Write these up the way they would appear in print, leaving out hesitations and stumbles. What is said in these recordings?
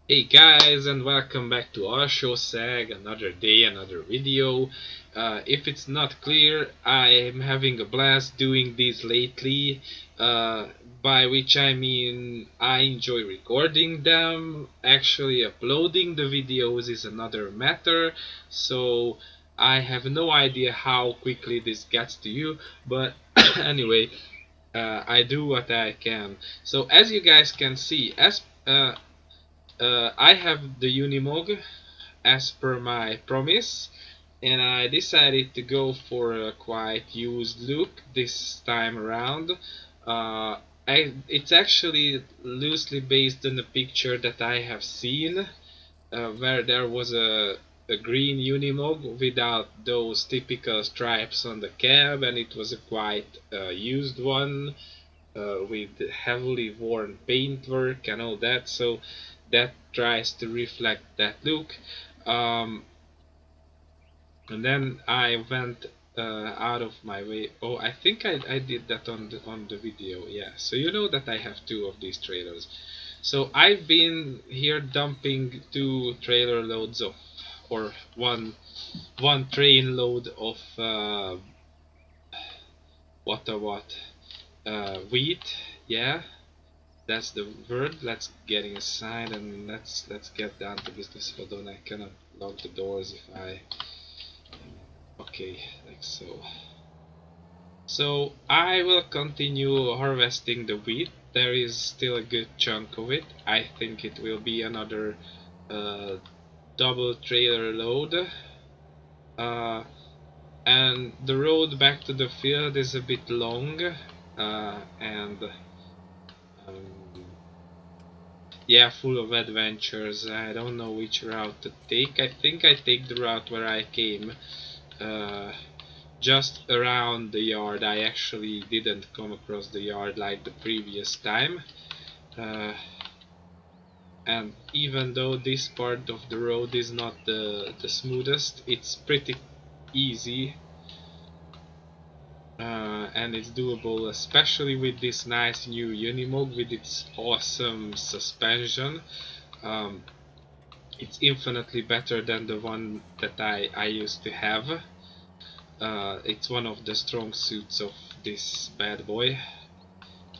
Hey guys, and welcome back to our show Sag, another day, another video. If it's not clear, I'm having a blast doing these lately, uh, by which I mean I enjoy recording them. Actually uploading the videos is another matter, so I have no idea how quickly this gets to you, but anyway, I do what I can. So as you guys can see, I have the Unimog as per my promise, and I decided to go for a quite used look this time around. It's actually loosely based on a picture that I have seen, where there was a green Unimog without those typical stripes on the cab, and it was a quite used one with heavily worn paintwork and all that. So that tries to reflect that look. Um, and then I went out of my way. Oh, I think I did that on the video. Yeah. So you know that I have two of these trailers. So I've been here dumping two trailer loads of, or one train load of what wheat. Yeah, that's the word. Let's get inside and let's get down to business. Hold on, I cannot lock the doors if I. Okay, like so. So I will continue harvesting the wheat. There is still a good chunk of it. I think it will be another uh, double trailer load. Uh, and the road back to the field is a bit long, and yeah, full of adventures. I don't know which route to take. I think I take the route where I came, uh, just around the yard. I actually didn't come across the yard like the previous time. Uh, and even though this part of the road is not the smoothest, it's pretty easy, and it's doable, especially with this nice new Unimog with its awesome suspension. Um, it's infinitely better than the one that I used to have. It's one of the strong suits of this bad boy.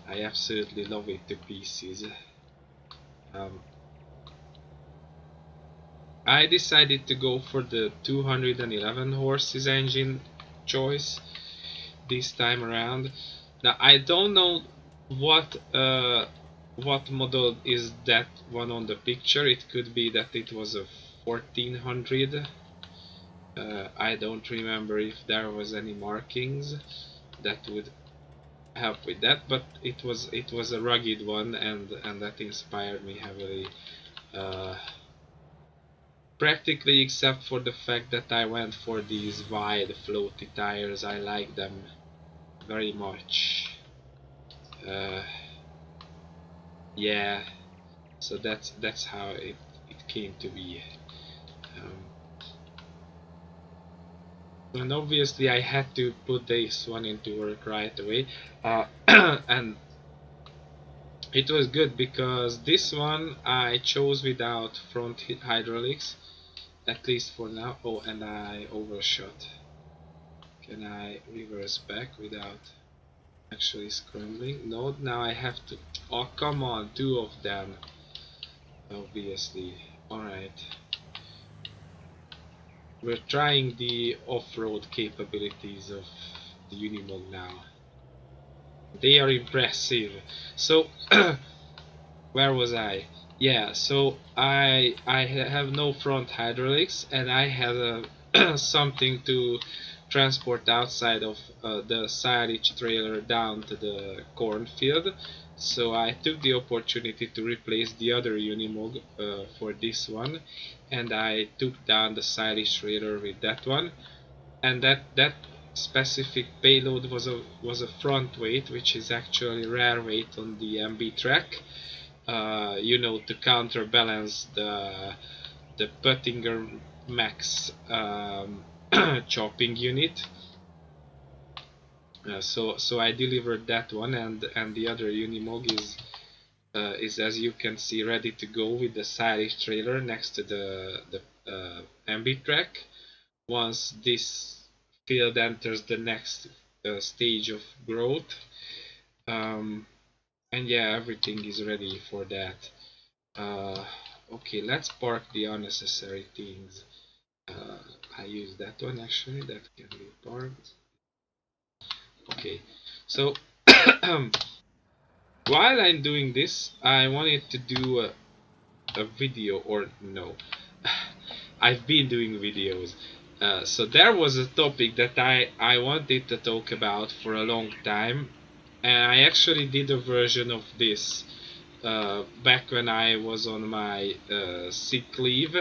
I absolutely love it to pieces. Um, I decided to go for the 211 horses engine choice this time around. Now I don't know what what model is that one on the picture. It could be that it was a 1400. I don't remember if there was any markings that would help with that, but it was a rugged one, and that inspired me heavily. Uh, Practically, except for the fact that I went for these wide floaty tires. I like them very much. Uh, yeah, so that's how it came to be. Um, and obviously I had to put this one into work right away. And it was good because this one I chose without front hydraulics, at least for now. Oh, and I overshot. Can I reverse back without actually scrambling? No, now I have to. Oh, come on, two of them. Obviously. Alright. We're trying the off-road capabilities of the Unimog now. They are impressive. So, where was I? Yeah, so I have no front hydraulics, and I had something to transport outside of the silage trailer down to the cornfield. So I took the opportunity to replace the other Unimog for this one, and I took down the silage trailer with that one. And that specific payload was a front weight, which is actually rare weight on the MB track, to counterbalance the Puttinger Max chopping unit. So I delivered that one, and the other Unimog is, as you can see, ready to go with the stylish trailer next to the MB track. Once this field enters the next stage of growth, um, and yeah, everything is ready for that. uh, okay, let's park the unnecessary things. uh, I use that one, actually, that can be parked. Okay, so while I'm doing this, I wanted to do a video, or no, I've been doing videos. So there was a topic that I wanted to talk about for a long time, and I actually did a version of this back when I was on my sick leave,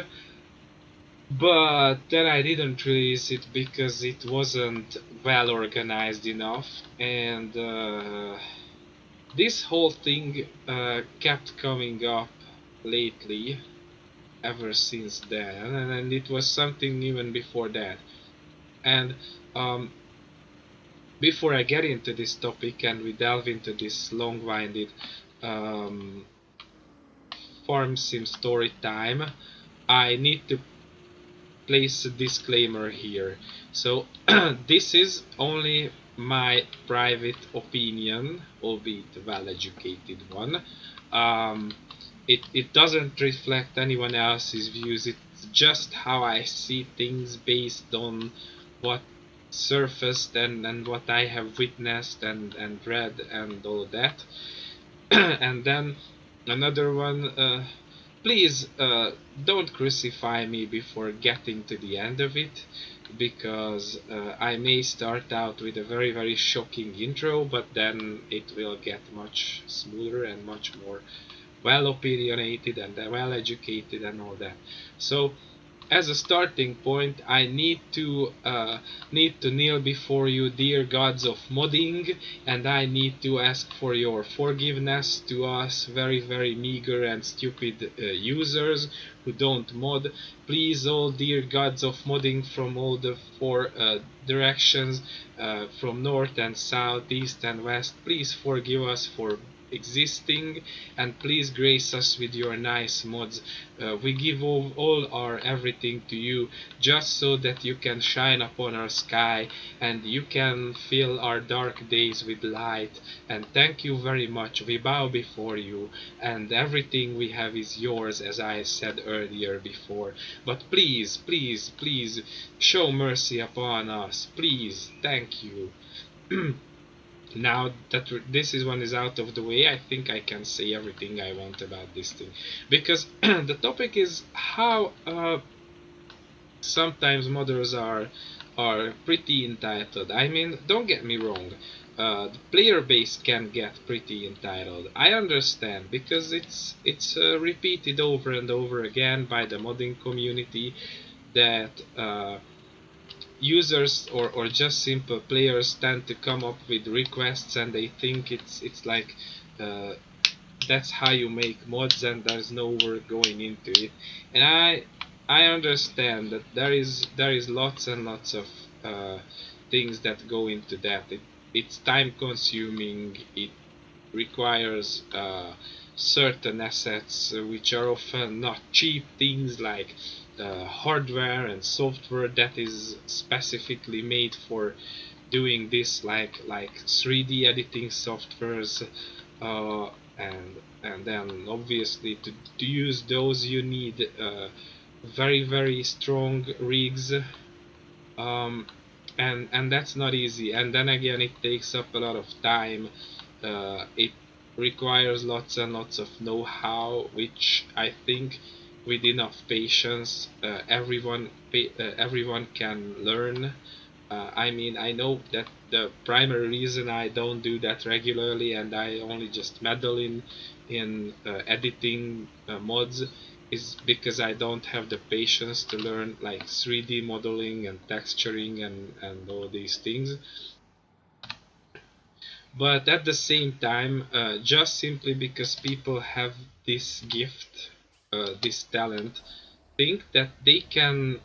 but then I didn't release it because it wasn't well organized enough, and this whole thing kept coming up lately, ever since then, and it was something even before that. And um, before I get into this topic and we delve into this long-winded um, farm sim story time, I need to place a disclaimer here. So this is only my private opinion, albeit a well-educated one. Um, it doesn't reflect anyone else's views. It's just how I see things based on what surfaced and what I have witnessed and read and all that. And then another one, please don't crucify me before getting to the end of it, because I may start out with a very, very shocking intro, but then it will get much smoother and much more well opinionated and well educated and all that. So as a starting point, I need to kneel before you, dear gods of modding, and I need to ask for your forgiveness to us very, very meager and stupid users who don't mod. Please, all dear gods of modding from all the four directions, from north and south, east and west, please forgive us for existing, and please grace us with your nice mods. We give all our everything to you, just so that you can shine upon our sky and you can fill our dark days with light. And thank you very much. We bow before you, and everything we have is yours, as I said earlier before. But please, please, please show mercy upon us. Please, thank you. Now that this is one is out of the way, I think I can say everything I want about this thing, because the topic is how sometimes modders are pretty entitled. I mean, don't get me wrong, the player base can get pretty entitled. I understand, because it's repeated over and over again by the modding community that users or just simple players tend to come up with requests, and they think it's like uh, that's how you make mods and there's no work going into it. And I understand that there is lots and lots of things that go into that. It's time consuming. It requires certain assets, which are often not cheap things, like hardware and software that is specifically made for doing this, like 3D editing softwares, uh, and then obviously to use those you need very, very strong rigs, um, and that's not easy. And then again, it takes up a lot of time. It requires lots and lots of know-how, which I think with enough patience, everyone can learn. I mean, I know that the primary reason I don't do that regularly and I only just meddle in editing mods is because I don't have the patience to learn like 3D modeling and texturing and all these things. But at the same time, just simply because people have this gift, this talent, think that they can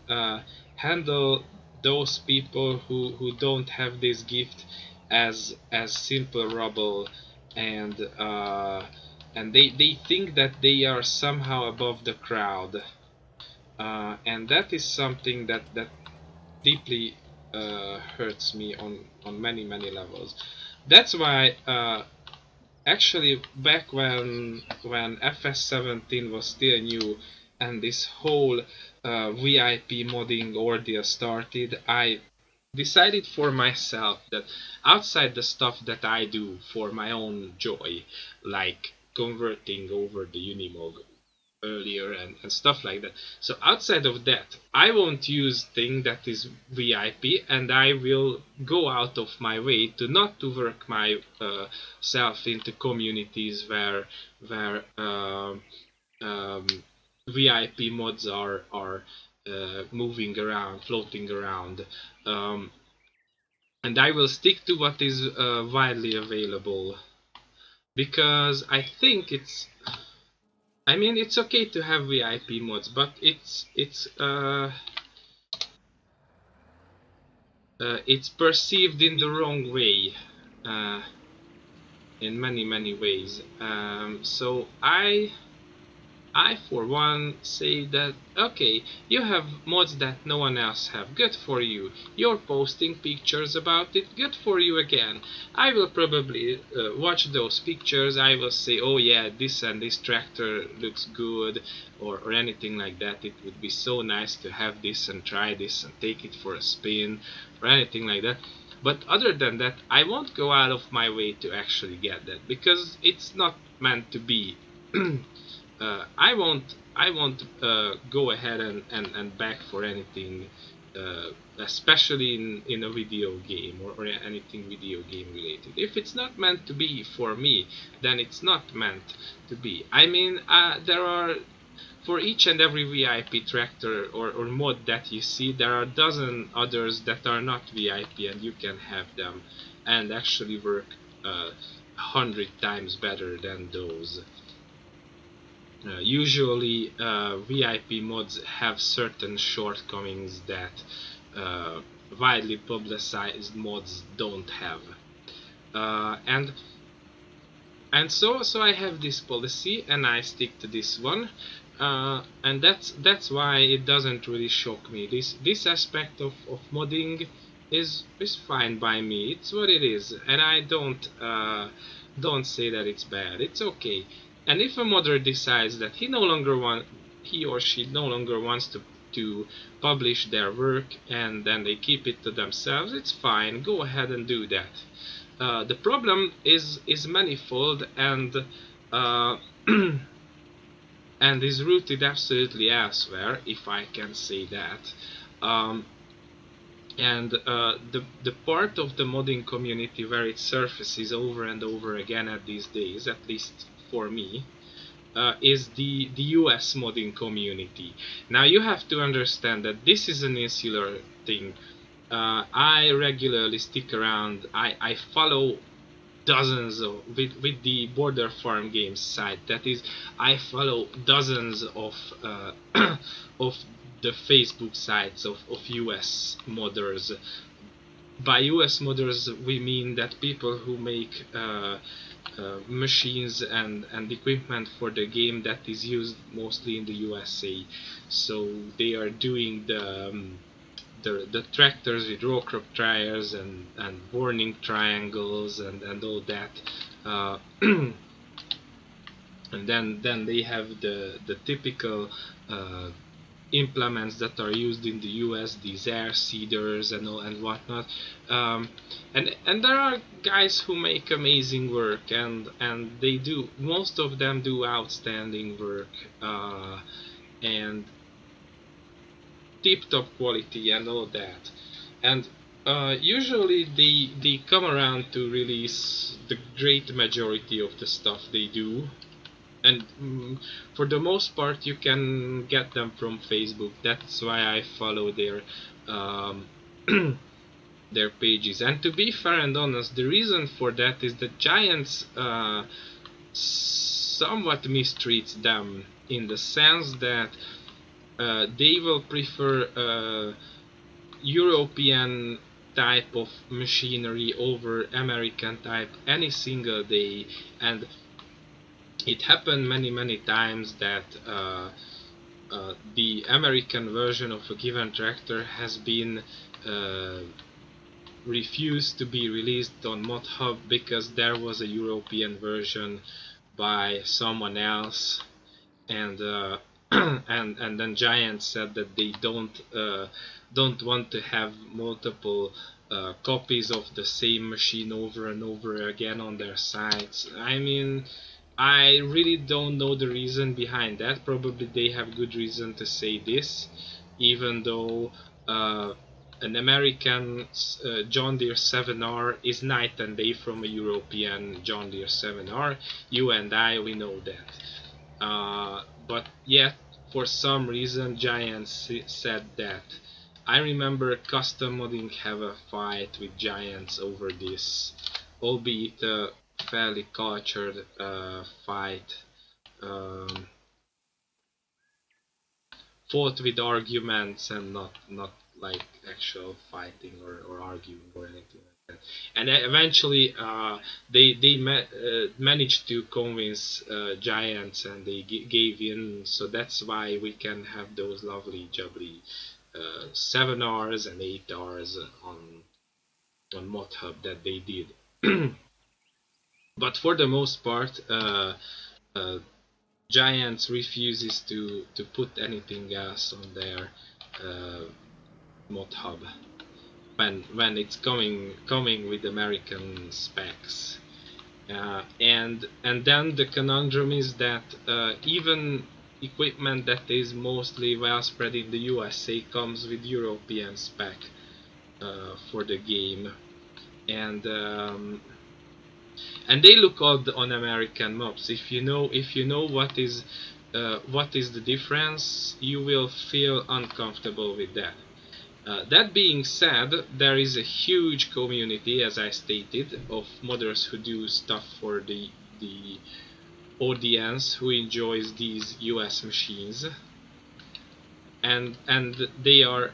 handle those people who don't have this gift as simple rubble, and and they think that they are somehow above the crowd, and that is something that deeply hurts me on many levels. That's why actually back when FS17 was still new and this whole VIP modding ordeal started, I decided for myself that outside the stuff that I do for my own joy, like converting over the Unimog earlier and stuff like that. So outside of that, I won't use thing that is VIP, and I will go out of my way to not to work my self into communities where VIP mods are moving around, floating around. Um, and I will stick to what is widely available, because I mean, it's okay to have VIP mods, but it's perceived in the wrong way, uh, in many ways. So I for one say that okay, you have mods that no one else have. Good for you. You're posting pictures about it. Good for you again. I will probably watch those pictures. I will say, oh yeah, this and this tractor looks good, or anything like that. It would be so nice to have this and try this and take it for a spin, or anything like that. But other than that, I won't go out of my way to actually get that, because it's not meant to be. I won't go ahead and beg for anything, especially in a video game, or anything video game related. If it's not meant to be for me, then it's not meant to be. I mean, there are, for each and every VIP tractor or mod that you see, there are a dozen others that are not VIP, and you can have them and actually work 100 times better than those. Usually VIP mods have certain shortcomings that widely publicized mods don't have. And so I have this policy and I stick to this one, and that's why it doesn't really shock me. This aspect of modding is fine by me. It's what it is, and I don't say that it's bad. It's okay. And if a modder decides that he or she no longer wants to publish their work, and then they keep it to themselves, it's fine. Go ahead and do that. The problem is manifold, and uh, and is rooted absolutely elsewhere, if I can say that. Um, and the part of the modding community where it surfaces over and over again at these days, at least for me, is the US modding community. Now you have to understand that this is an insular thing. I regularly stick around. I follow dozens of with the Border Farm Games site. That is, I follow dozens of of the Facebook sites of US modders. By US modders, we mean that people who make machines and equipment for the game that is used mostly in the USA. So they are doing the tractors with row crop tires and warning triangles and all that. And then they have the typical implements that are used in the US, these air seeders and whatnot. And there are guys who make amazing work, and they do, most of them do outstanding work, and tip-top quality and all that. And usually they come around to release the great majority of the stuff they do, and for the most part you can get them from Facebook. That's why I follow um, their pages. And to be fair and honest, the reason for that is that Giants somewhat mistreats them, in the sense that they will prefer European type of machinery over American type any single day. And it happened many times that the American version of a given tractor has been uh, refused to be released on ModHub because there was a European version by someone else, and and then Giant said that they don't want to have multiple copies of the same machine over and over again on their sites. I mean, I really don't know the reason behind that. Probably they have good reason to say this, even though uh, an American John Deere 7R is night and day from a European John Deere 7R. You and I, we know that. But yet, for some reason, Giant said that. I remember Custom Modding have a fight with Giants over this, albeit a fairly cultured fight. Um, Fought with arguments and not like actual fighting or arguing or anything like that. And eventually they managed to convince Giants and they gave in. So that's why we can have those lovely jubbly 7 hours and 8 hours on ModHub that they did. But for the most part, uh, Giants refuses to put anything else on their uh, ModHub when it's coming with American specs. And then the conundrum is that even equipment that is mostly well spread in the USA comes with European spec for the game, and and they look odd on American maps. If you know what is the difference, you will feel uncomfortable with that. That being said, there is a huge community, as I stated, of modders who do stuff for the audience who enjoys these US machines, and they are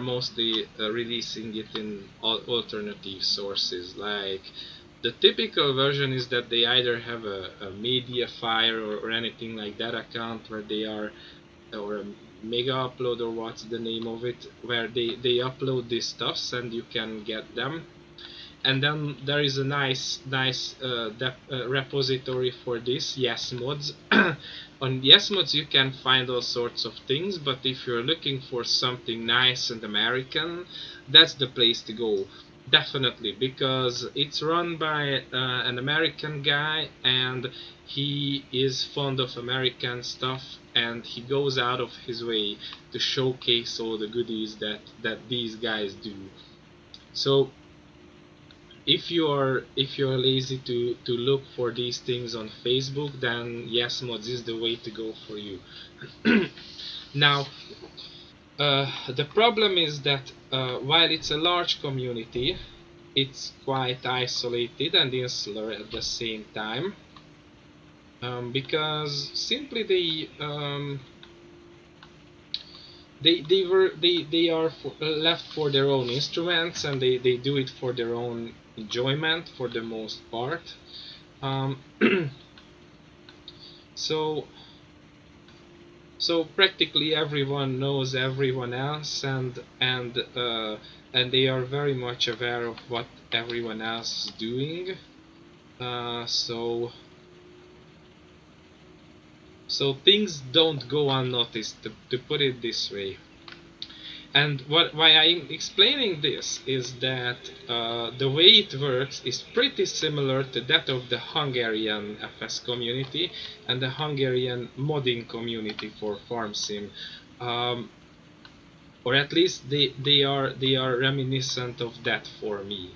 mostly releasing it in alternative sources. Like the typical version is that they either have a Mediafire or anything like that account where they are, or a mega upload, or what's the name of it, where they upload these stuffs and you can get them. And then there is a nice repository for this, Yes Mods. On Yes Mods you can find all sorts of things, but if you're looking for something nice and American, that's the place to go. Definitely, because it's run by an American guy, and he is fond of American stuff, and he goes out of his way to showcase all the goodies that these guys do. So if you're lazy to look for these things on Facebook, then Yes Mods is the way to go for you. Now, the problem is that while it's a large community, it's quite isolated and insular at the same time, because simply they are left for their own instruments, and they do it for their own enjoyment for the most part. Um, so practically everyone knows everyone else, and they are very much aware of what everyone else is doing. So things don't go unnoticed, to put it this way. And why I'm explaining this is that the way it works is pretty similar to that of the Hungarian FS community and the Hungarian modding community for farm sim, or at least they are reminiscent of that for me.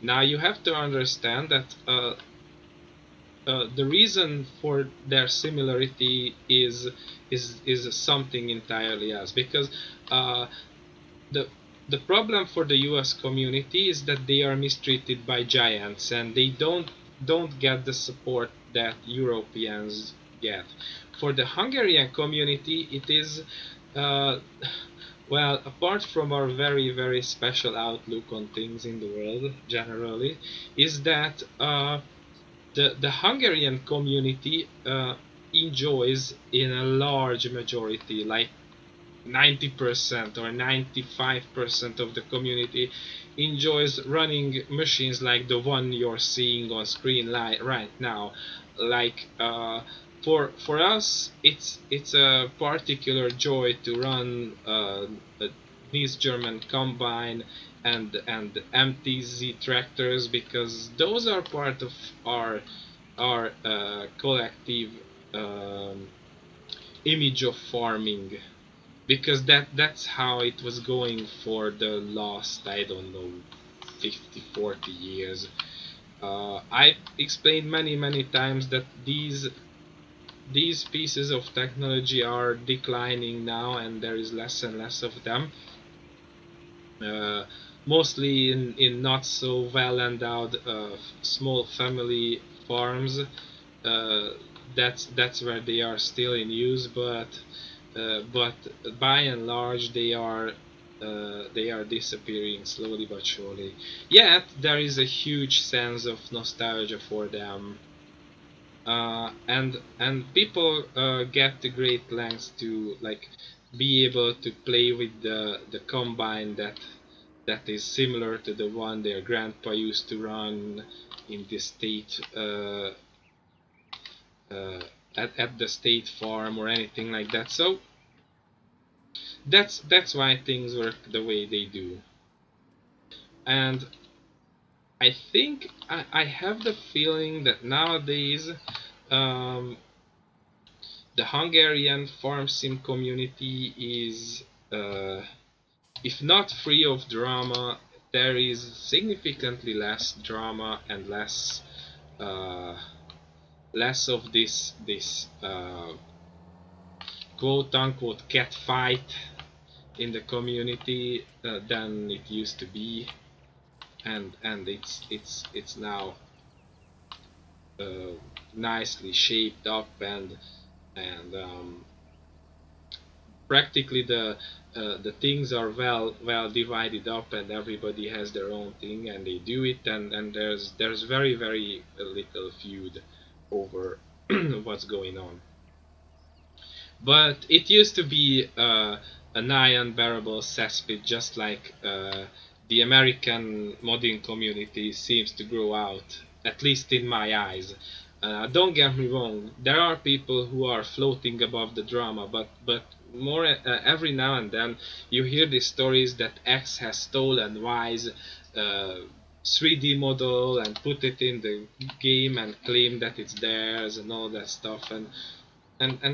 Now you have to understand that the reason for their similarity is something entirely else, because uh, the the problem for the US community is that they are mistreated by giants, and they don't get the support that Europeans get. For the Hungarian community, it is uh, well, apart from our very special outlook on things in the world generally, is that the Hungarian community enjoys in a large majority, like 90% or 95% of the community enjoys running machines like the one you're seeing on screen right now. Like for us, it's a particular joy to run these German combine and MTZ tractors, because those are part of our collective um, image of farming, because that's how it was going for the last, I don't know, 50, 40 years. I explained many times that these pieces of technology are declining now, and there is less and less of them, uh, mostly in not so well endowed small family farms. uh, that's where they are still in use, but by and large they are disappearing slowly but surely. Yet there is a huge sense of nostalgia for them, and people get to great lengths to like be able to play with the combine that is similar to the one their grandpa used to run in the state uh, at the state farm or anything like that. So that's why things work the way they do. And I think I have the feeling that nowadays um, the Hungarian farm sim community is, if not free of drama, there is significantly less drama and uh, less of this quote unquote cat fight in the community than it used to be, and it's now uh, nicely shaped up, and practically the things are well divided up, and everybody has their own thing and they do it, and there's very little feud over what's going on. But it used to be a nigh unbearable cesspit, just like the American modding community seems to grow out, at least in my eyes. Don't get me wrong, there are people who are floating above the drama, but more every now and then you hear these stories that X has stolen Y's 3D model and put it in the game and claim that it's theirs and all that stuff, and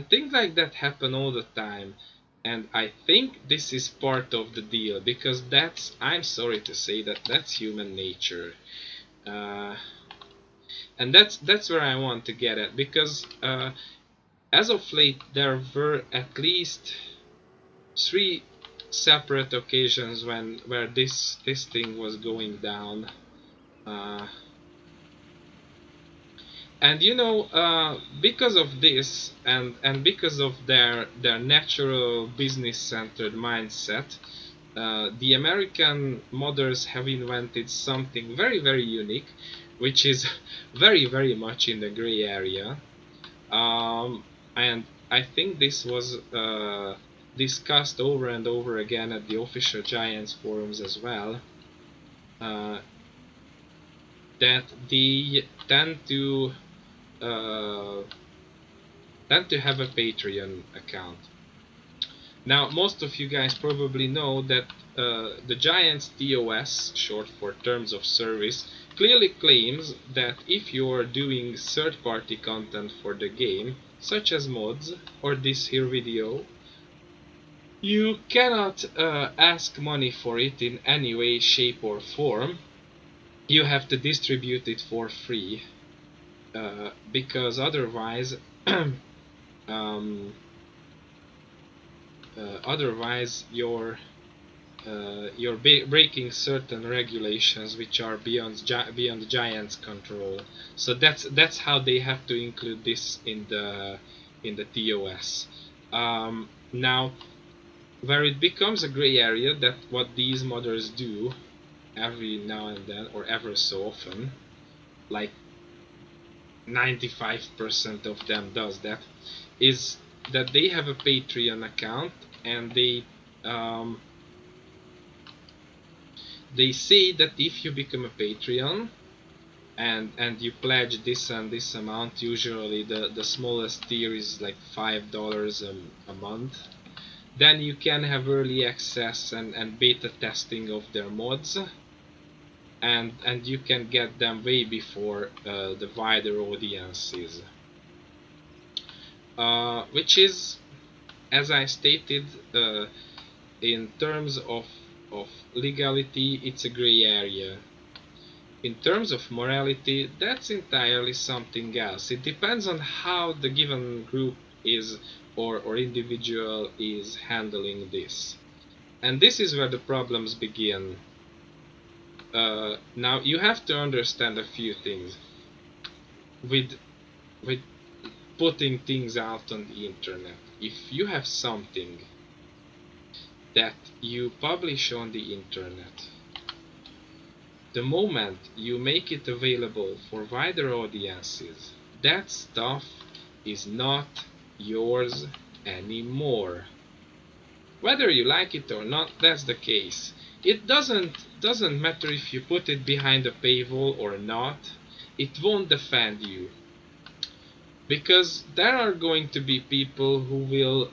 things like that happen all the time. And I think this is part of the deal, because that's, I'm sorry to say, that's human nature. uh, and that's where I want to get at, because as of late there were at least three separate occasions when where this thing was going down. uh, and because of this, and because of their natural business centered mindset, the American modders have invented something very unique, which is very much in the gray area. And I think this was discussed over and over again at the official Giants forums as well, uh, that they uh, tend to have a Patreon account. Now, most of you guys probably know that the Giants TOS, short for Terms of Service, clearly claims that if you are doing third-party content for the game, such as mods or this here video, you cannot ask money for it in any way, shape or form. You have to distribute it for free, because otherwise um, otherwise you're breaking certain regulations which are beyond the Giants' control. So that's how they have to include this in the TOS. Now, where it becomes a gray area, that what these modders do every now and then, or ever so often, like 95% of them does that, is that they have a Patreon account, and um, they say that if you become a Patreon and you pledge this and this amount, usually the smallest tier is like $5 a month, then you can have early access and beta testing of their mods, and you can get them way before the wider audiences, which is, as I stated, uh, in terms of legality, it's a gray area. In terms of morality, that's entirely something else. It depends on how the given group is, or individual is handling this. And this is where the problems begin. Now you have to understand a few things with with putting things out on the internet. If you have something that you publish on the internet, the moment you make it available for wider audiences, that stuff is not yours anymore. Whether you like it or not, that's the case. It doesn't matter if you put it behind a paywall or not. It won't defend you, because there are going to be people who will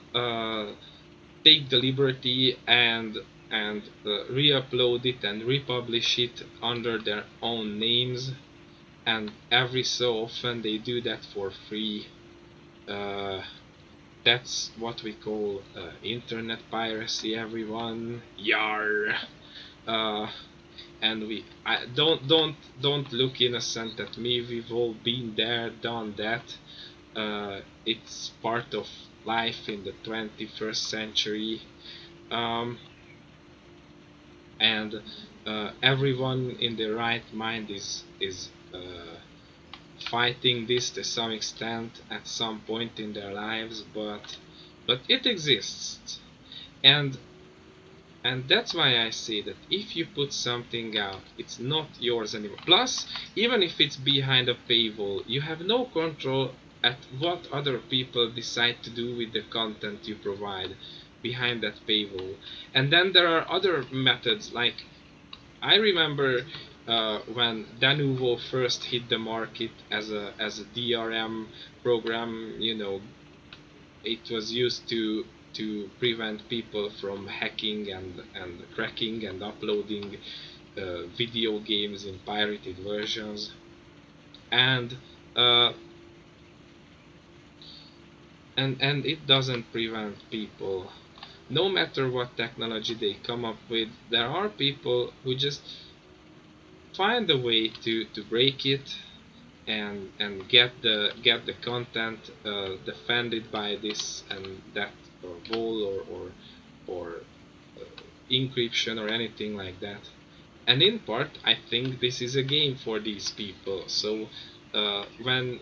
take the liberty and re-upload it and republish it under their own names, and every so often they do that for free. Uh, that's what we call internet piracy, everyone. Yar. Uh, and don't look innocent at me. We've all been there, done that. It's part of life in the 21st century. Um, and everyone in their right mind is fighting this to some extent at some point in their lives, but it exists, and and that's why I say that if you put something out, it's not yours anymore. Plus, even if it's behind a paywall, you have no control at what other people decide to do with the content you provide behind that paywall. And then there are other methods, like I remember when Danuvo first hit the market as a DRM program. It was used to prevent people from hacking and cracking and uploading video games in pirated versions, and uh, and it doesn't prevent people. No matter what technology they come up with, there are people who just find a way to break it and get the content defended by this and that, or wall, or encryption or anything like that. And in part, I think this is a game for these people. So when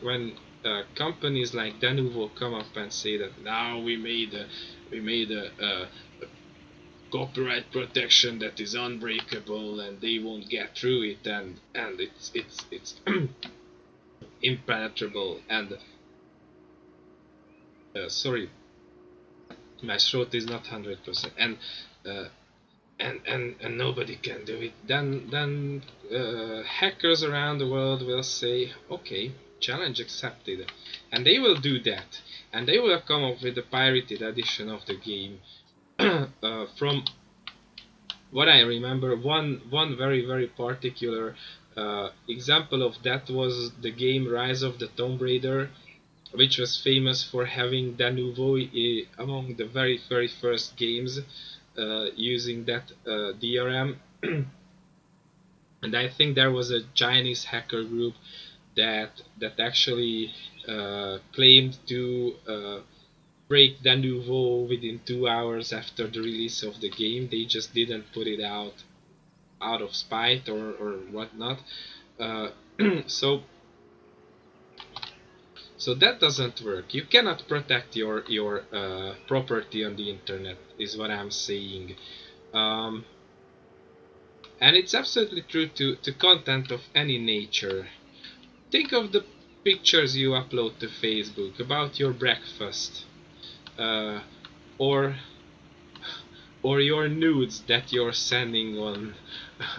companies like Danuvo come up and say that now we made a copyright protection that is unbreakable and they won't get through it, and it's impenetrable, and sorry, my throat is not 100%, uh, and nobody can do it, then hackers around the world will say, okay, challenge accepted, and they will do that, and they will come up with a pirated edition of the game. From what I remember, one very particular example of that was the game Rise of the Tomb Raider, which was famous for having Danuvo among the very first games using that DRM. And I think there was a Chinese hacker group that actually claimed to break Danuvo within 2 hours after the release of the game. They just didn't put it out of spite or whatnot. Uh, so So that doesn't work. You cannot protect your property on the internet, is what I'm saying. Um, and it's absolutely true to content of any nature. Think of the pictures you upload to Facebook about your breakfast, uh, or your nudes that you're sending on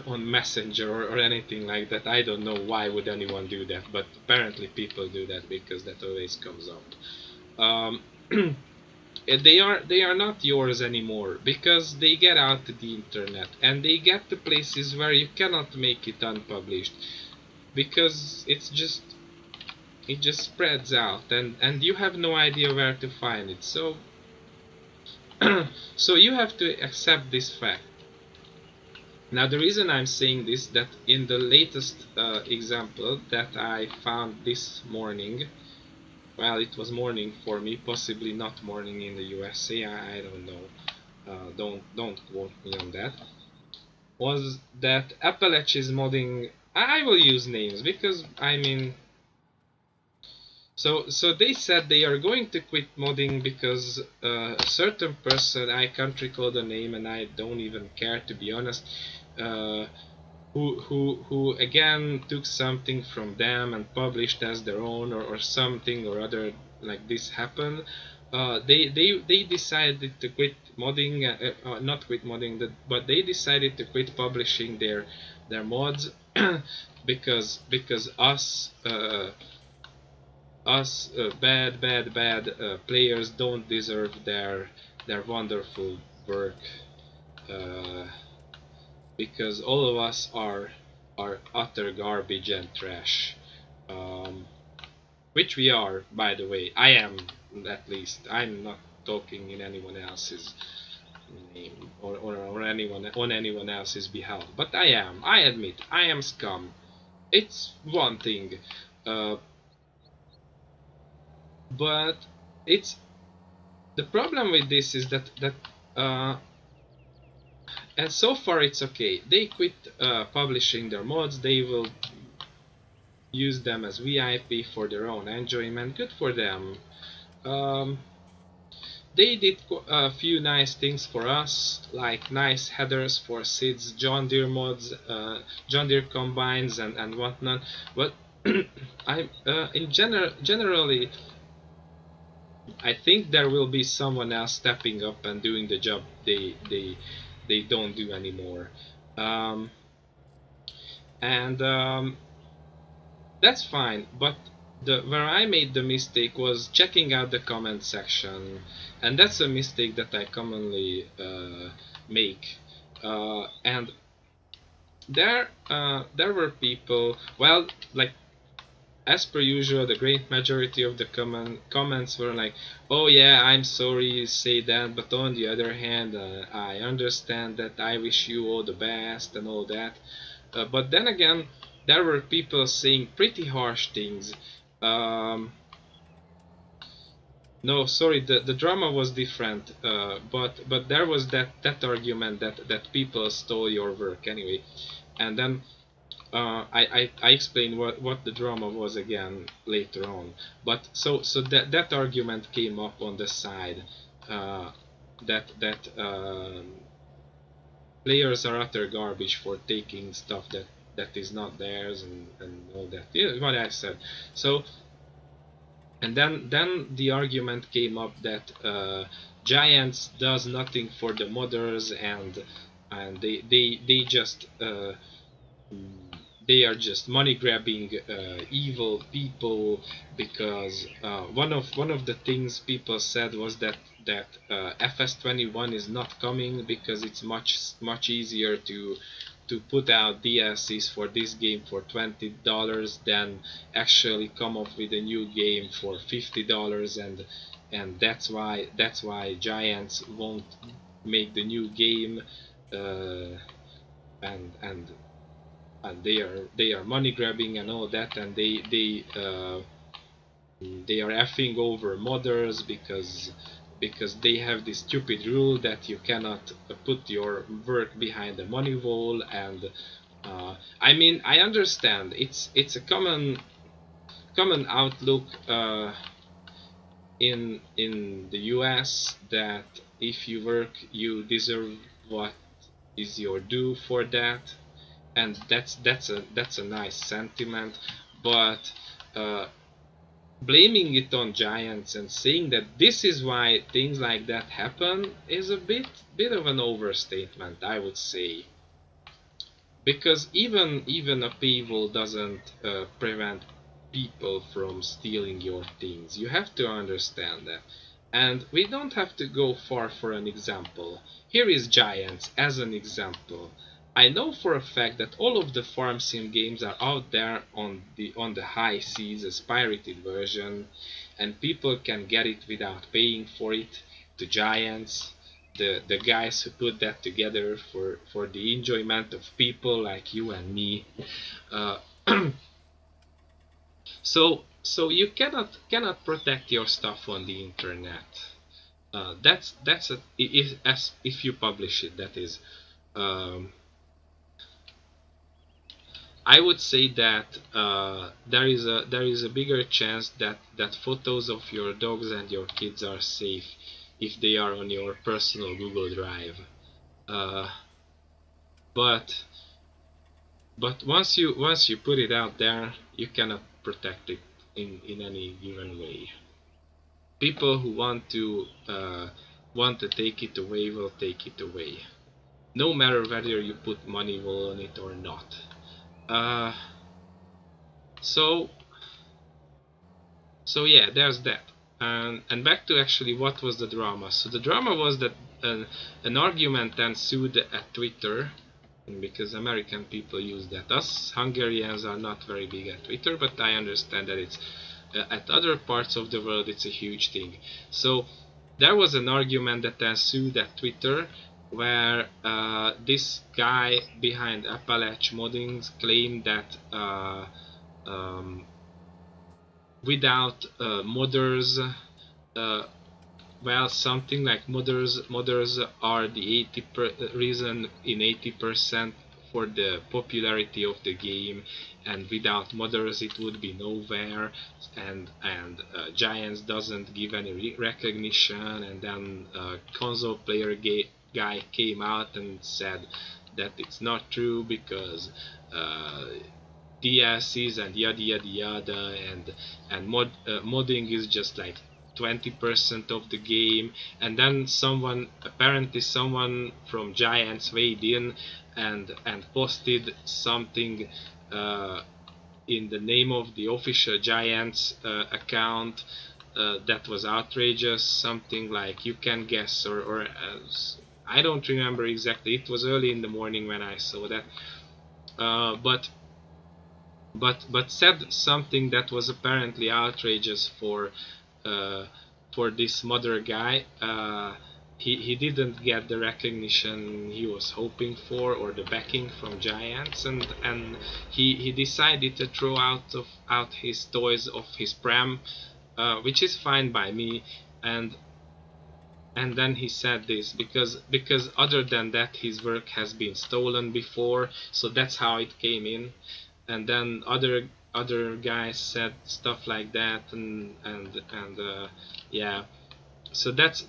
Messenger, or anything like that. I don't know why would anyone do that, but apparently people do that because that always comes up. They are not yours anymore because they get out to the internet and they get to places where you cannot make it unpublished, because it just spreads out, and you have no idea where to find it. So so you have to accept this fact. Now the reason I'm saying this, that in the latest example that I found this morning, well, it was morning for me, possibly not morning in the USA, I don't know, don't quote me on that, was that Appalach is modding. I will use names because I mean, so they said they are going to quit modding because a certain person, I can't recall the name and I don't even care, to be honest, uh, who again took something from them and published as their own, or something or other like this happened. They decided to quit modding, not quit modding, but they decided to quit publishing their mods because us bad players don't deserve their wonderful work, uh, because all of us are utter garbage and trash, um, which we are, by the way. I am, at least. I'm not talking in anyone else's name, or anyone on anyone else's behalf, but I am. I admit I am scum. It's one thing, uh, but it's the problem with this is that uh, and so far it's okay. They quit publishing their mods. They will use them as VIP for their own enjoyment. Good for them. Um, they did a few nice things for us, like nice headers for Sid's John Deere mods, John Deere combines, and whatnot. But I, in generally, I think there will be someone else stepping up and doing the job they don't do anymore. Um, and That's fine, but where I made the mistake was checking out the comment section, and that's a mistake that I commonly make. And there were people, well, like as per usual, the great majority of the comments were like, "Oh yeah, I'm sorry you say that, but on the other hand, I understand that. I wish you all the best and all that." But then again, there were people saying pretty harsh things. Um, no, sorry, the drama was different. But there was that argument that people stole your work anyway, and then I explained what the drama was again later on. But so that argument came up on the side, uh, that players are utter garbage for taking stuff that is not theirs, and all that. Yeah, what I said. So, and then the argument came up that Giants does nothing for the modders, and they just they are just money grabbing evil people, because one of the things people said was that FS21 is not coming because it's much easier to put out DLCs for this game for $20 than actually come up with a new game for $50, and that's why Giants won't make the new game, uh, and they are money grabbing and all that, and they are effing over modders because they have this stupid rule that you cannot put your work behind a money wall. And I mean, I understand it's a common outlook in the US that if you work you deserve what is your due for that, and that's a nice sentiment. But blaming it on giants and saying that this is why things like that happen is a bit of an overstatement, I would say. Because even a paywall doesn't prevent people from stealing your things. You have to understand that. And we don't have to go far for an example. Here is Giants as an example. I know for a fact that all of the farm sim games are out there on the high seas as pirated version, and people can get it without paying for it to Giants. The guys who put that together for the enjoyment of people like you and me. Uh, so you cannot protect your stuff on the internet. That's as if you publish it. That is. Um, I would say that there is a bigger chance that photos of your dogs and your kids are safe if they are on your personal Google Drive. Uh, but once you put it out there, you cannot protect it in any given way. People who want to take it away will take it away, no matter whether you put money on it or not. Uh, so so yeah, there's that. And back to actually what was the drama. So the drama was that an argument ensued at Twitter, because American people use that. Us Hungarians are not very big at Twitter, but I understand that it's at other parts of the world it's a huge thing. So there was an argument that ensued at Twitter where this guy behind Appalach Modding claimed that um, without modders, uh, well, something like modders are the reason in 80% for the popularity of the game, and without modders it would be nowhere, and Giants doesn't give any recognition. And then console player guy came out and said that it's not true because uh, DLCs and yada yada yada, and modding is just like 20% of the game. And then someone from Giants weighed in and posted something uh, in the name of the official Giants account that was outrageous, something like, you can guess, or I don't remember exactly. It was early in the morning when I saw that, but said something that was apparently outrageous uh, for this mother guy. He didn't get the recognition he was hoping for, or the backing from Giants, and he decided to throw out his toys of his pram, which is fine by me. And and then he said this because other than that his work has been stolen before, so that's how it came in. And then other guys said stuff like that, and yeah. So that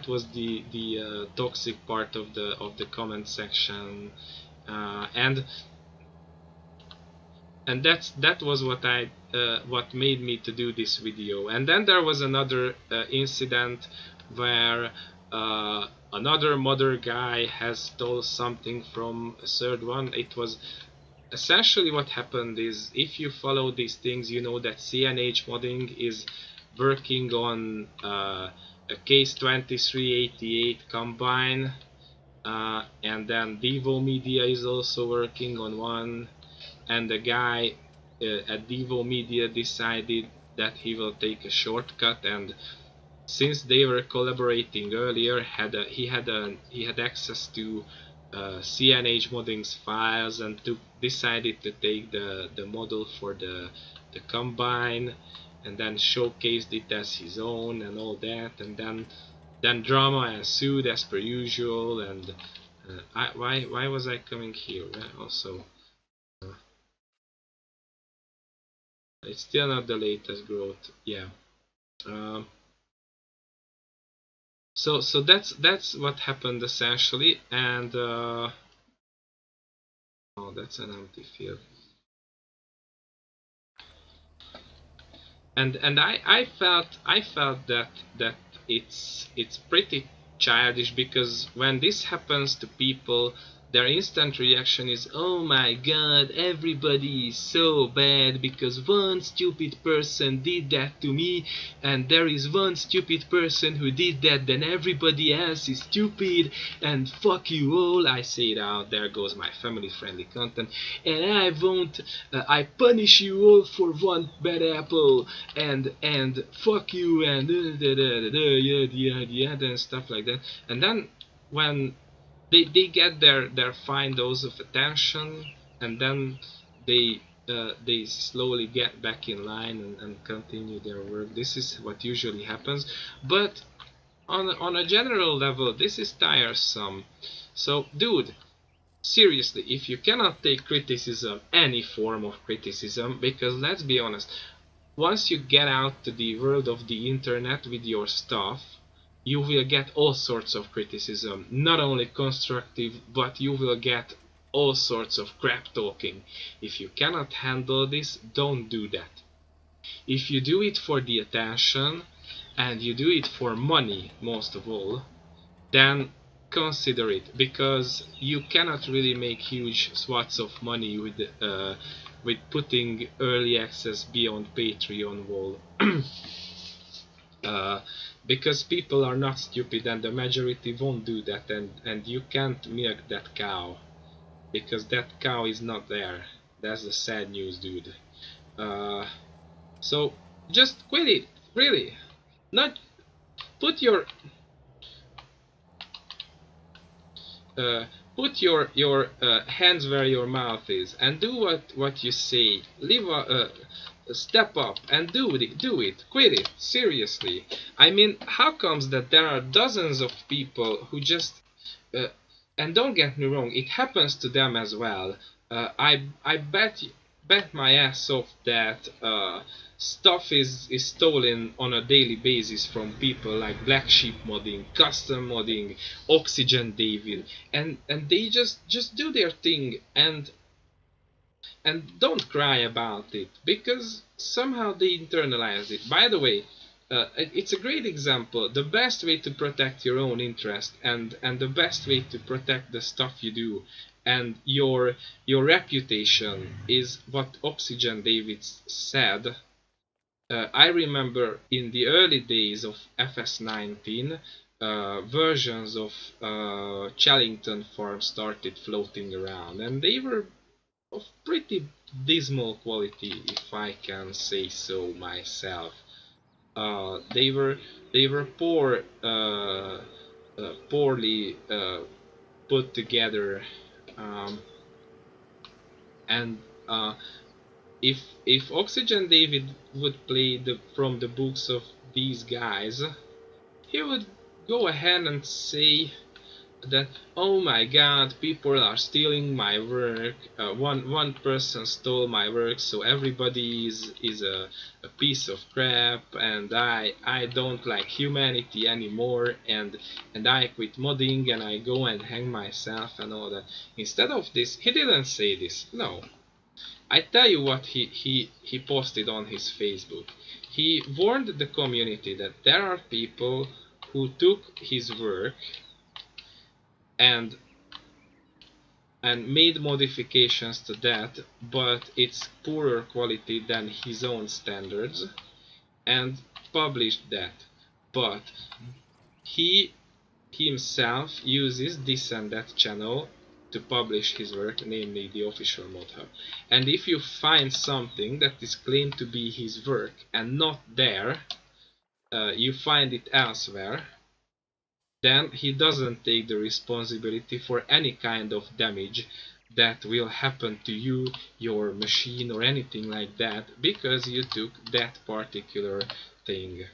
was the toxic part of the comment section. And that was what made me to do this video. And then there was another incident where another mother guy has stole something from a third one. It was essentially, what happened is, if you follow these things, you know that CNH modding is working on a case 2388 combine, and then Devo Media is also working on one. And the guy at Devo Media decided that he will take a shortcut, and since they were collaborating earlier, he had access to CNH modding's files, and decided to take the model for the combine, and then showcased it as his own and all that. And then drama ensued as per usual. And why was I coming here? Also, it's still not the latest growth. Yeah. Um, so that's what happened essentially. And oh, that's an empty field. And I felt that it's pretty childish, because when this happens to people, their instant reaction is, oh my god, everybody is so bad because one stupid person did that to me, and there is one stupid person who did that, then everybody else is stupid, and fuck you all. I say it out, there goes my family friendly content, and I won't, I punish you all for one bad apple, and fuck you, and yada and stuff like that. And then when they get their fine dose of attention, and then they slowly get back in line, and continue their work. This is what usually happens, but on a general level, this is tiresome. So, dude, seriously, if you cannot take criticism, any form of criticism, because let's be honest, once you get out to the world of the internet with your stuff, you will get all sorts of criticism. Not only constructive, but you will get all sorts of crap talking. If you cannot handle this, don't do that. If you do it for the attention, and you do it for money most of all, then consider it, because you cannot really make huge swaths of money with putting early access beyond Patreon wall. uh, because people are not stupid, and the majority won't do that, and you can't milk that cow, because that cow is not there. That's the sad news, dude. uh, so just quit it, really. Not put your uh, put your hands where your mouth is, and do what you say. Step up and do it. Quit it. Seriously. I mean, how comes that there are dozens of people who just uh, and don't get me wrong, it happens to them as well. I bet my ass off that stuff is stolen on a daily basis from people like Black Sheep Modding, Custom Modding, Oxygen David, and they just do their thing, and don't cry about it, because somehow they internalize it. By the way, it's a great example. The best way to protect your own interest, and the best way to protect the stuff you do and your reputation, is what Oxygen Davids said. I remember in the early days of FS19, versions of Chellington Farm started floating around, and they were of pretty dismal quality, if I can say so myself. They were poorly put together, um, and if Oxygen David would play from the books of these guys, he would go ahead and say that, oh my god, people are stealing my work, one person stole my work, so everybody is a piece of crap, and I don't like humanity anymore, and I quit modding, and I go and hang myself and all that. Instead of this, he didn't say this. No, I tell you what he posted on his Facebook. He warned the community that there are people who took his work and made modifications to that, but it's poorer quality than his own standards, and published that. But he himself uses this and that channel to publish his work, namely the official mod hub. And if you find something that is claimed to be his work and not there, you find it elsewhere, then he doesn't take the responsibility for any kind of damage that will happen to you, your machine, or anything like that, because you took that particular thing.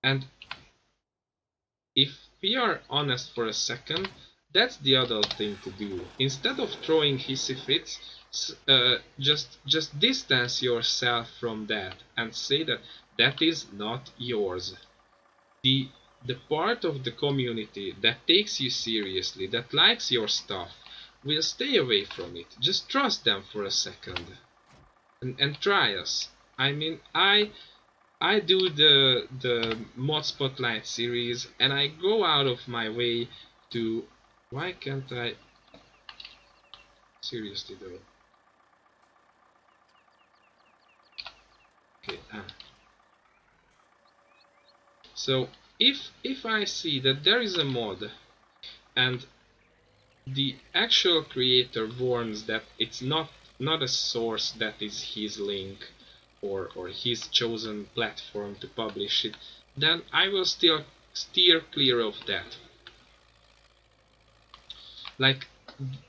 And if we are honest for a second, that's the adult thing to do. Instead of throwing hissy fits, just distance yourself from that and say that that is not yours. The part of the community that takes you seriously, that likes your stuff, will stay away from it. Just trust them for a second, and try us. I mean, I do the mod spotlight series, and I go out of my way to. Why can't I? Seriously though. Okay. So if I see that there is a mod and the actual creator warns that it's not a source that is his link or his chosen platform to publish it, then I will still steer clear of that. Like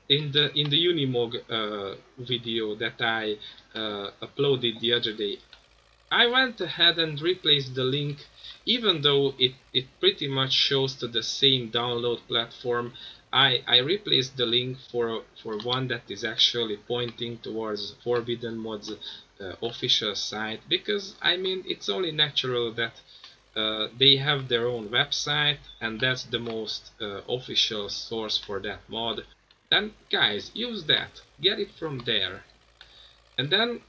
in the Unimog video that I uploaded the other day, I went ahead and replaced the link, even though it pretty much shows to the same download platform. I replaced the link for one that is actually pointing towards Forbidden Mods official site, because I mean it's only natural that they have their own website and that's the most official source for that mod. Then guys, use that, get it from there, and then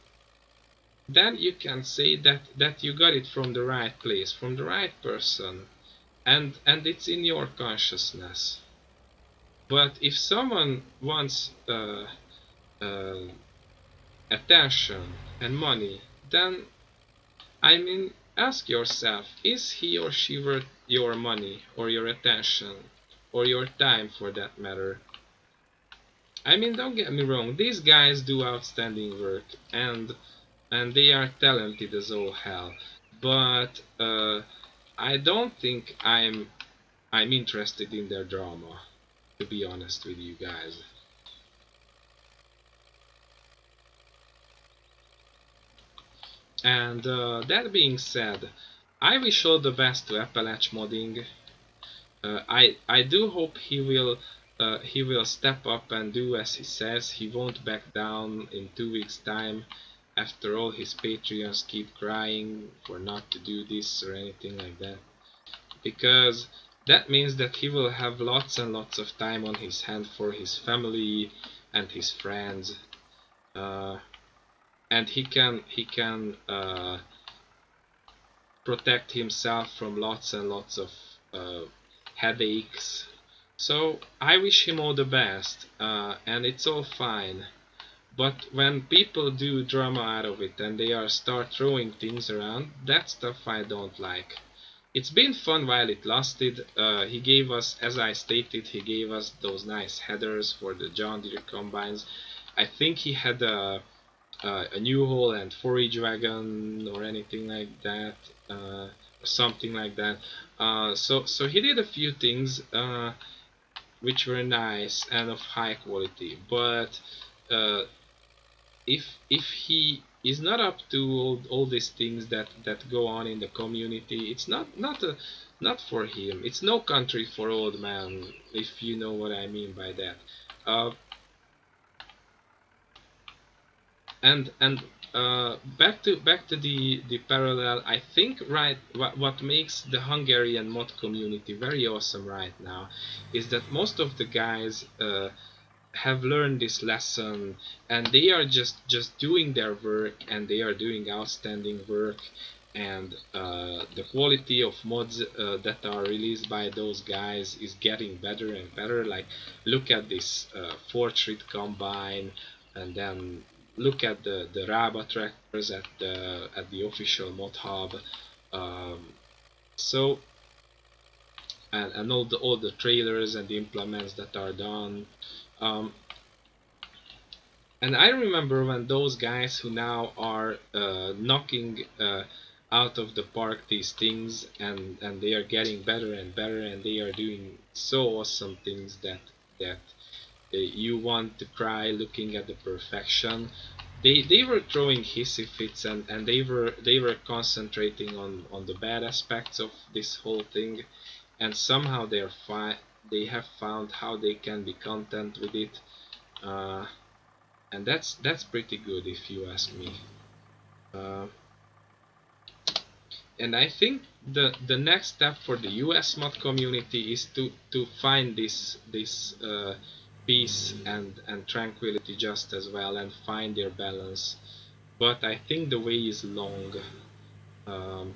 you can say that you got it from the right place, from the right person, and it's in your consciousness. But if someone wants uh, attention and money, then I mean, ask yourself, is he or she worth your money or your attention or your time for that matter? I mean, don't get me wrong, these guys do outstanding work, and they are talented as all hell, but I don't think I'm interested in their drama, to be honest with you guys. And that being said, I wish all the best to Appalach Modding. I do hope he will step up and do as he says. He won't back down in 2 weeks' time. After all, his Patreons keep crying for not to do this or anything like that, because that means that he will have lots and lots of time on his hand for his family and his friends, uh, and he can protect himself from lots and lots of uh, headaches. So I wish him all the best, and it's all fine. But when people do drama out of it and they are start throwing things around, that stuff I don't like. It's been fun while it lasted. He gave us, as I stated, he gave us those nice headers for the John Deere combines. I think he had a new hole and forage wagon or anything like that, or something like that. So he did a few things which were nice and of high quality, but uh, if he is not up to all these things that go on in the community, it's not for him. It's no country for old man, if you know what I mean by that. Uh, and back to the parallel. I think right what makes the Hungarian mod community very awesome right now is that most of the guys have learned this lesson, and they are just doing their work, and they are doing outstanding work, and the quality of mods that are released by those guys is getting better and better. Like, look at this Fortrit combine, and then look at the Raba tractors at the official mod hub. um, so and all the trailers and the implements that are done. um, And I remember when those guys who now are knocking out of the park these things, and they are getting better and better, and they are doing so awesome things that you want to cry looking at the perfection. They were throwing hissy fits, and they were concentrating on the bad aspects of this whole thing, and somehow they have found how they can be content with it. Uh, and that's pretty good if you ask me. Uh, and I think the next step for the US mod community is to find this peace and tranquility just as well, and find their balance. but I think the way is long. Um,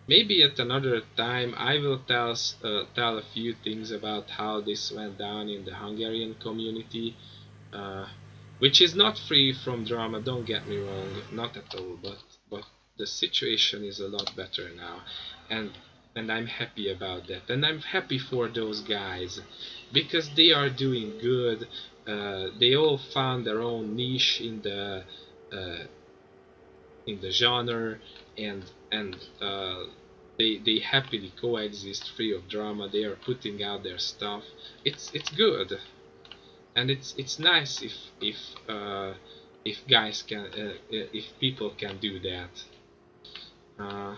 Maybe at another time I will tell a few things about how this went down in the Hungarian community, uh, which is not free from drama. Don't get me wrong, not at all. But the situation is a lot better now, and and I'm happy about that. And I'm happy for those guys because they are doing good. They all found their own niche uh, in the genre, and they happily coexist free of drama. They are putting out their stuff. It's good, and it's nice uh, if guys can if people can do that. Uh,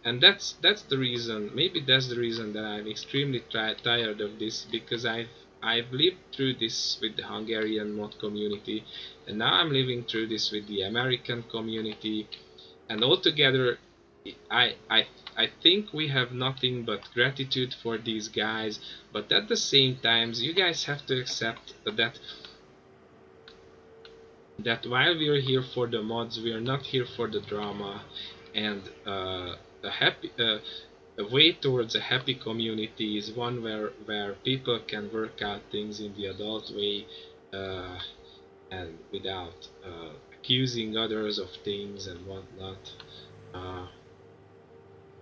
and that's the reason. Maybe that's the reason that I'm extremely tired of this, because I've lived through this with the Hungarian mod community, and now I'm living through this with the American community, and altogether I, I I think we have nothing but gratitude for these guys, but at the same times you guys have to accept that while we are here for the mods, we are not here for the drama, and a way towards a happy community is one where people can work out things in the adult way, uh, and without accusing others of things and whatnot. Uh,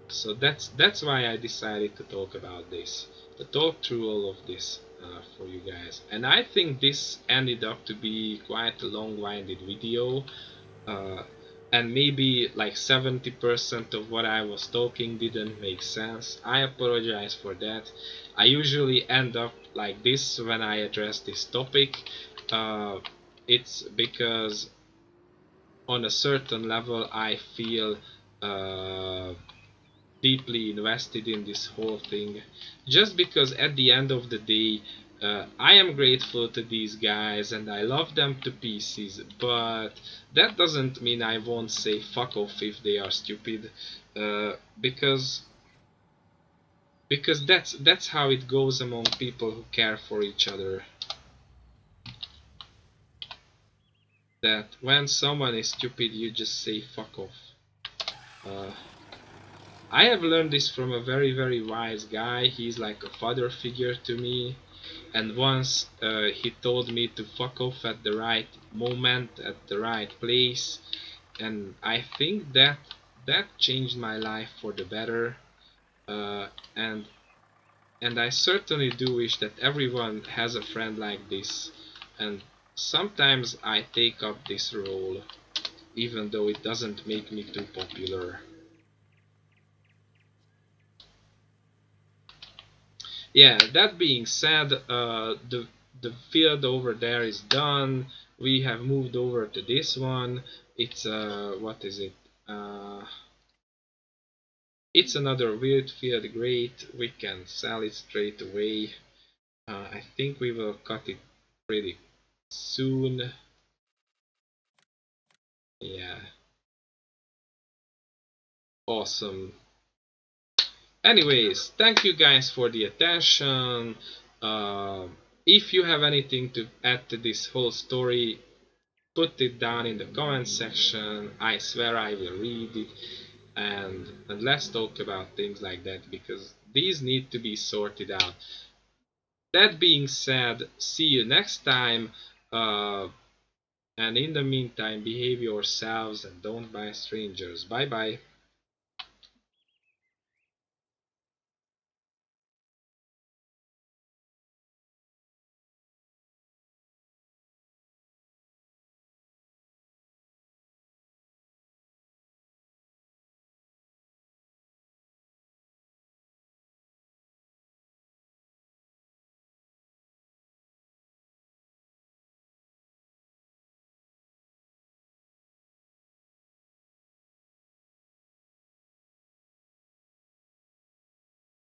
So that's why I decided to talk about this, to talk through all of this for you guys. And I think this ended up to be quite a long-winded video, uh, and maybe like 70% of what I was talking didn't make sense. I apologize for that. I usually end up like this when I address this topic. Uh, it's because on a certain level I feel deeply invested in this whole thing, just because at the end of the day I am grateful to these guys and I love them to pieces, but that doesn't mean I won't say fuck off if they are stupid, because that's how it goes among people who care for each other, that when someone is stupid you just say fuck off. uh, I have learned this from a very very wise guy. He's like a father figure to me, and once he told me to fuck off at the right moment, at the right place, and I think that changed my life for the better. uh, and and I certainly do wish that everyone has a friend like this, and sometimes I take up this role even though it doesn't make me too popular. Yeah, that being said, the field over there is done. We have moved over to this one. It's what is it? Uh, it's another weird field. Great, we can sell it straight away. I think we will cut it pretty soon. Yeah, awesome. Anyways, thank you guys for the attention. Uh, if you have anything to add to this whole story, put it down in the comment section. I swear I will read it, and let's talk about things like that, because these need to be sorted out. That being said, see you next time, uh, and in the meantime behave yourselves and don't buy strangers. Bye bye.